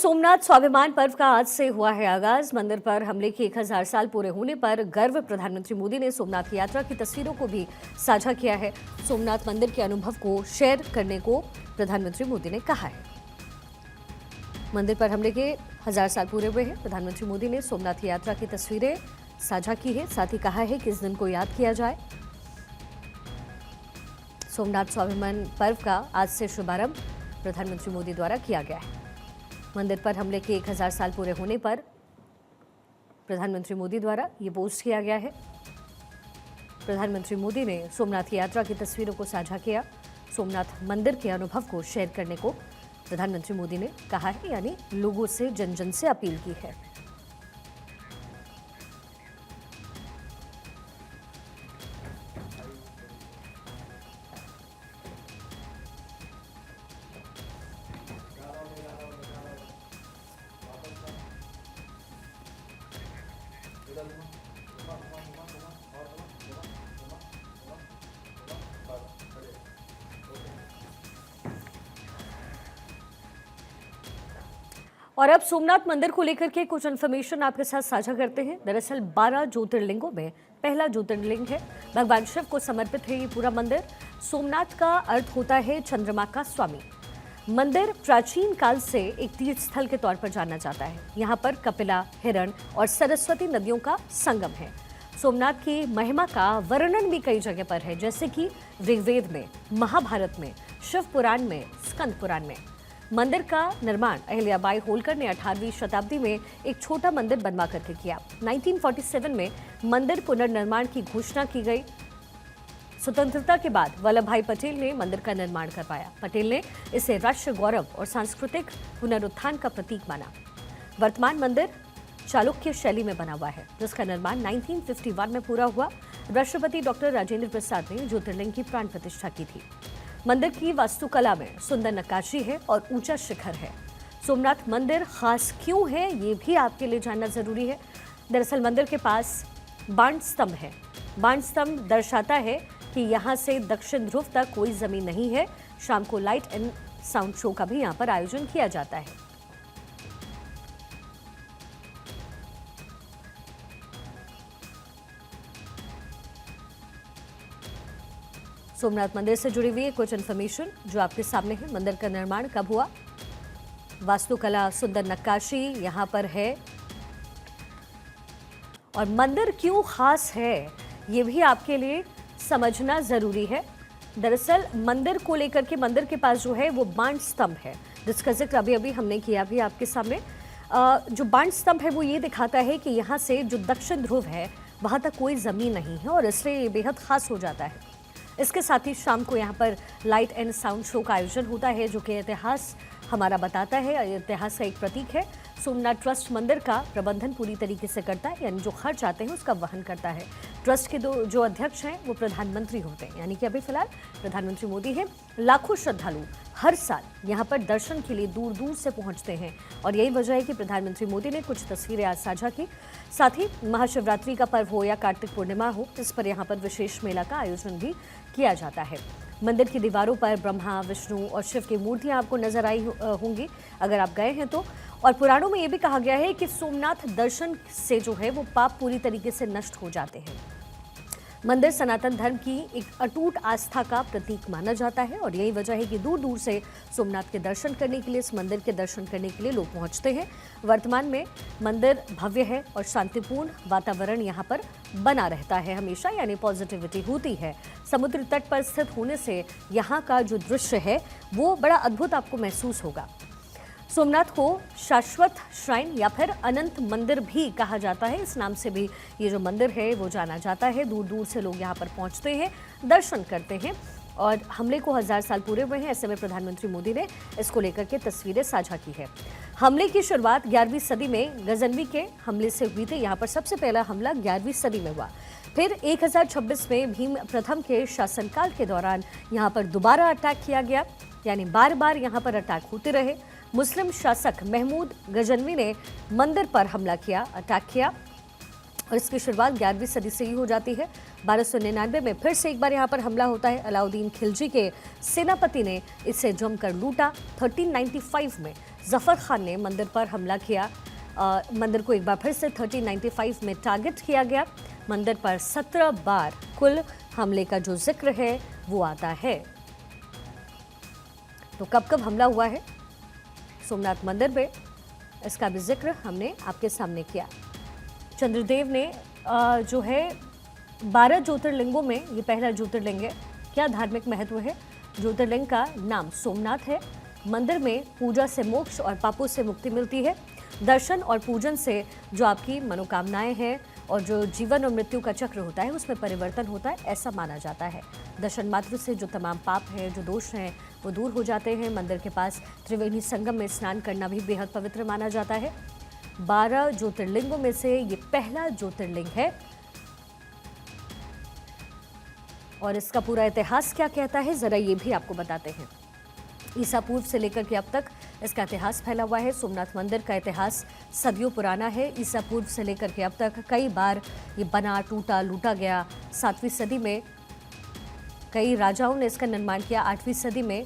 सोमनाथ स्वाभिमान पर्व का आज से हुआ है आगाज। मंदिर पर हमले के 1000 साल पूरे होने पर गर्व प्रधानमंत्री मोदी ने सोमनाथ यात्रा की तस्वीरों को भी साझा किया है। सोमनाथ मंदिर के अनुभव को शेयर करने को प्रधानमंत्री मोदी ने कहा है। मंदिर पर हमले के 1000 साल पूरे हुए हैं। प्रधानमंत्री मोदी ने सोमनाथ यात्रा की तस्वीरें साझा की है, साथ ही कहा है कि इस दिन को याद किया जाए। सोमनाथ स्वाभिमान पर्व का आज से शुभारंभ प्रधानमंत्री मोदी द्वारा किया गया है। मंदिर पर हमले के 1000 साल पूरे होने पर प्रधानमंत्री मोदी द्वारा ये पोस्ट किया गया है। प्रधानमंत्री मोदी ने सोमनाथ यात्रा की तस्वीरों को साझा किया। सोमनाथ मंदिर के अनुभव को शेयर करने को प्रधानमंत्री मोदी ने कहा है, यानी लोगों से जन जन से अपील की है। और अब सोमनाथ मंदिर को लेकर के कुछ इन्फॉर्मेशन आपके साथ साझा करते हैं। दरअसल 12 ज्योतिर्लिंगों में पहला ज्योतिर्लिंग है। भगवान शिव को समर्पित है ये पूरा मंदिर। सोमनाथ का अर्थ होता है चंद्रमा का स्वामी। मंदिर प्राचीन काल से एक तीर्थ स्थल के तौर पर जाना जाता है। यहाँ पर कपिला, हिरण और सरस्वती नदियों का संगम है। सोमनाथ की महिमा का वर्णन भी कई जगह पर है, जैसे कि ऋग्वेद में, महाभारत में, शिव पुराण में, स्कंद पुराण में। मंदिर का निर्माण अहिल्याबाई होलकर ने 18वीं शताब्दी में एक छोटा मंदिर बनवा करके किया। 1947 में मंदिर पुनर्निर्माण की घोषणा की गई। स्वतंत्रता के बाद वल्लभ भाई पटेल ने मंदिर का निर्माण करवाया। पटेल ने इसे राष्ट्रीय गौरव और सांस्कृतिक पुनरुत्थान का प्रतीक माना। वर्तमान मंदिर चालुक्य शैली में बना हुआ है, जिसका निर्माण 1951 में पूरा हुआ। राष्ट्रपति डॉक्टर राजेंद्र प्रसाद ने ज्योतिर्लिंग की प्राण प्रतिष्ठा की थी। मंदिर की वास्तुकला में सुंदर नक्काशी है और ऊंचा शिखर है। सोमनाथ मंदिर खास क्यों है, ये भी आपके लिए जानना जरूरी है। दरअसल मंदिर के पास बाण स्तंभ है। बाण स्तंभ दर्शाता है कि यहाँ से दक्षिण ध्रुव तक कोई जमीन नहीं है। शाम को लाइट एंड साउंड शो का भी यहाँ पर आयोजन किया जाता है। सोमनाथ मंदिर से जुड़ी हुई कुछ इन्फॉर्मेशन जो आपके सामने है। मंदिर का निर्माण कब हुआ, वास्तुकला, सुंदर नक्काशी यहाँ पर है, और मंदिर क्यों खास है ये भी आपके लिए समझना जरूरी है। दरअसल मंदिर को लेकर के मंदिर के पास जो है वो बाण स्तंभ है, जिसका जिक्र अभी अभी हमने किया भी आपके सामने। जो बाण स्तंभ है वो ये दिखाता है कि यहाँ से जो दक्षिण ध्रुव है वहाँ तक कोई जमीन नहीं है, और इसलिए ये बेहद खास हो जाता है। इसके साथ ही शाम को यहाँ पर लाइट एंड साउंड शो का आयोजन होता है, जो कि इतिहास हमारा बताता है, इतिहास का एक प्रतीक है। सोमनाथ ट्रस्ट मंदिर का प्रबंधन पूरी तरीके से करता है, यानी जो खर्च आते हैं उसका वहन करता है। ट्रस्ट के जो अध्यक्ष हैं वो प्रधानमंत्री होते हैं, यानी कि अभी फिलहाल प्रधानमंत्री मोदी हैं। लाखों श्रद्धालु हर साल यहाँ पर दर्शन के लिए दूर दूर से पहुँचते हैं, और यही वजह है कि प्रधानमंत्री मोदी ने कुछ तस्वीरें आज साझा की। साथ ही महाशिवरात्रि का पर्व हो या कार्तिक पूर्णिमा हो, इस पर यहाँ पर विशेष मेला का आयोजन भी किया जाता है। मंदिर की दीवारों पर ब्रह्मा, विष्णु और शिव की मूर्तियां आपको नजर आई होंगी अगर आप गए हैं तो। और पुराणों में यह भी कहा गया है कि सोमनाथ दर्शन से जो है वो पाप पूरी तरीके से नष्ट हो जाते हैं। मंदिर सनातन धर्म की एक अटूट आस्था का प्रतीक माना जाता है, और यही वजह है कि दूर दूर से सोमनाथ के दर्शन करने के लिए, इस मंदिर के दर्शन करने के लिए लोग पहुंचते हैं। वर्तमान में मंदिर भव्य है और शांतिपूर्ण वातावरण यहाँ पर बना रहता है हमेशा, यानी पॉजिटिविटी होती है। समुद्र तट पर स्थित होने से यहाँ का जो दृश्य है वो बड़ा अद्भुत आपको महसूस होगा। सोमनाथ को शाश्वत श्राइन या फिर अनंत मंदिर भी कहा जाता है। इस नाम से भी ये जो मंदिर है वो जाना जाता है। दूर दूर से लोग यहाँ पर पहुँचते हैं, दर्शन करते हैं, और हमले को 1000 साल पूरे हुए हैं। ऐसे में प्रधानमंत्री मोदी ने इसको लेकर के तस्वीरें साझा की है। हमले की शुरुआत 11वीं सदी में गजनवी के हमले से हुई थी। यहाँ पर सबसे पहला हमला 11वीं सदी में हुआ। फिर 1026 में भीम प्रथम के शासनकाल के दौरान यहाँ पर दोबारा अटैक किया गया, यानी बार बार यहाँ पर अटैक होते रहे। मुस्लिम शासक महमूद गजनवी ने मंदिर पर हमला किया, अटैक किया, और इसकी शुरुआत 11वीं सदी से ही हो जाती है। 1299 में फिर से एक बार यहाँ पर हमला होता है। अलाउद्दीन खिलजी के सेनापति ने इसे जमकर लूटा। 1395 में जफ़र खान ने मंदिर पर हमला किया। मंदिर को एक बार फिर से 1395 में टारगेट किया गया। मंदिर पर 17 बार कुल हमले का जो जिक्र है वो आता है। तो कब कब हमला हुआ है सोमनाथ मंदिर में, इसका भी जिक्र हमने आपके सामने किया। चंद्रदेव ने जो है 12 ज्योतिर्लिंगों में ये पहला ज्योतिर्लिंग है। क्या धार्मिक महत्व है? ज्योतिर्लिंग का नाम सोमनाथ है। मंदिर में पूजा से मोक्ष और पापों से मुक्ति मिलती है। दर्शन और पूजन से जो आपकी मनोकामनाएं हैं और जो जीवन और मृत्यु का चक्र होता है उसमें परिवर्तन होता है, ऐसा माना जाता है। दर्शन मात्र से जो तमाम पाप हैं, जो दोष हैं, वो दूर हो जाते हैं। मंदिर के पास त्रिवेणी संगम में स्नान करना भी बेहद पवित्र माना जाता है। 12 ज्योतिर्लिंगों में से ये पहला ज्योतिर्लिंग है। और इसका पूरा इतिहास क्या कहता है, जरा ये भी आपको बताते हैं। ईसा पूर्व से लेकर के अब तक इसका इतिहास फैला हुआ है। सोमनाथ मंदिर का इतिहास सदियों पुराना है। ईसा पूर्व से लेकर के अब तक कई बार ये बना, टूटा, लूटा गया। 7वीं सदी में कई राजाओं ने इसका निर्माण किया। 8वीं सदी में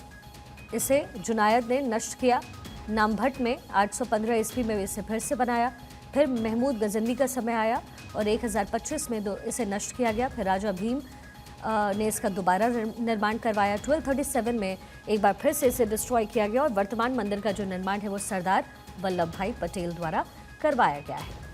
इसे जुनायद ने नष्ट किया। नामभट्ट में 815 ईस्वी में इसे फिर से बनाया। फिर महमूद गजनवी का समय आया और 1025 में इसे नष्ट किया गया। फिर राजा भीम ने इसका दोबारा निर्माण करवाया। 1237 में एक बार फिर से इसे डिस्ट्रॉय किया गया और वर्तमान मंदिर का जो निर्माण है वो सरदार वल्लभ भाई पटेल द्वारा करवाया गया है।